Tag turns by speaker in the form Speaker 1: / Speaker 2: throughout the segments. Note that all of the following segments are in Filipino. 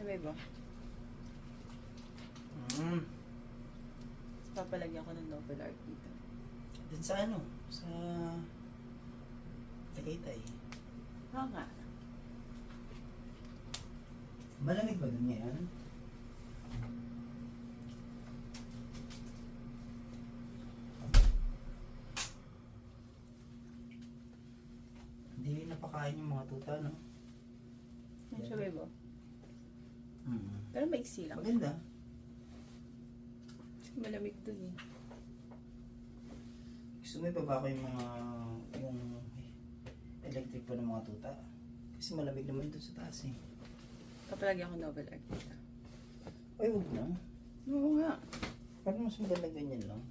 Speaker 1: babe, oh. Papalagyan ko ng novel art dito.
Speaker 2: Din sa ano? Sa Tagaytay.
Speaker 1: Oo nga.
Speaker 2: Malamig ba dun ngayon? Hindi napakain yung mga tuta, no?
Speaker 1: Yan siya, babe, oh.
Speaker 2: Mm.
Speaker 1: Pero maiksi lang.
Speaker 2: Maganda.
Speaker 1: Kasi malamig dun, eh.
Speaker 2: Gusto mo ibaba ko yung electric po ng mga tuta. Kasi malamig naman dun sa taas, eh.
Speaker 1: Papalagyan ko novel art dito.
Speaker 2: Ay, huwag na.
Speaker 1: Oo nga.
Speaker 2: Parang mas maganda ganyan lang.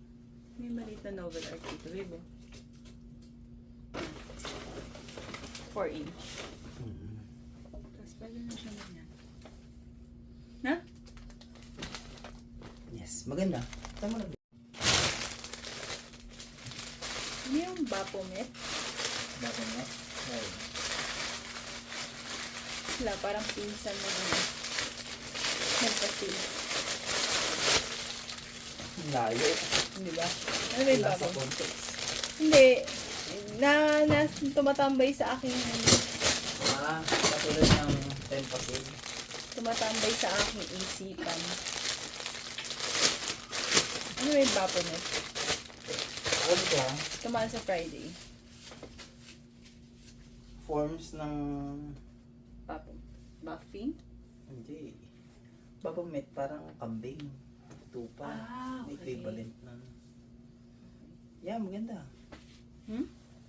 Speaker 1: May maliit na novel art dito, babe, oh. 4 inch. Tapos pwede na siya ganyan. Ha?
Speaker 2: Yes, maganda. Tama lang.
Speaker 1: Ano yung Baphomet?
Speaker 2: Bakit nga? Ay.
Speaker 1: Wala, parang pinsan na ganyan. Nagpasil.
Speaker 2: Layo.
Speaker 1: Hindi ba? Ano ba yung
Speaker 2: Nasa
Speaker 1: Baphomet?
Speaker 2: context.
Speaker 1: Hindi. Tumatambay sa aking
Speaker 2: Katulad ng tempasil.
Speaker 1: tumatambay sa aking isipan. Ano ba yung Baphomet?
Speaker 2: Ano ka?
Speaker 1: Tumaan sa Friday.
Speaker 2: Forms ng...
Speaker 1: Buffing?
Speaker 2: Hindi. Babamit parang kambing. Tupa.
Speaker 1: Ah, okay.
Speaker 2: Equivalent ng... Yeah, maganda.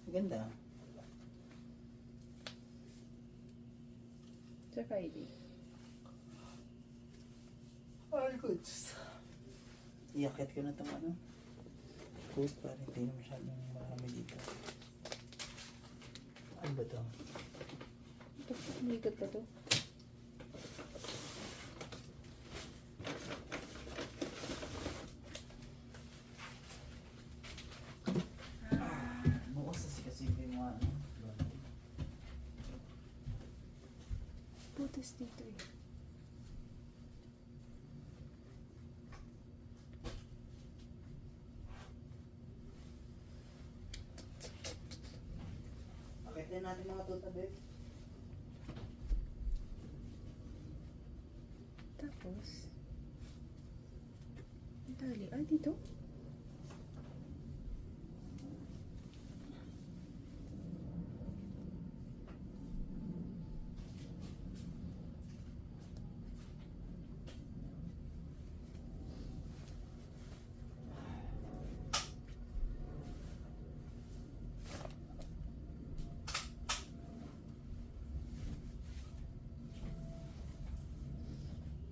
Speaker 2: Maganda.
Speaker 1: Sa Friday.
Speaker 2: All good. Iakit ko na itong ano. Good, parang hindi na masyadong marami dito. Ano ba ito?
Speaker 1: Umikot pa to.
Speaker 2: Bukas kasi yung mga ano.
Speaker 1: Putas dito eh.
Speaker 2: Akit din natin mga tuta, babe.
Speaker 1: Tapos, ang tali. Ah, dito?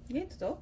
Speaker 1: Ganito to?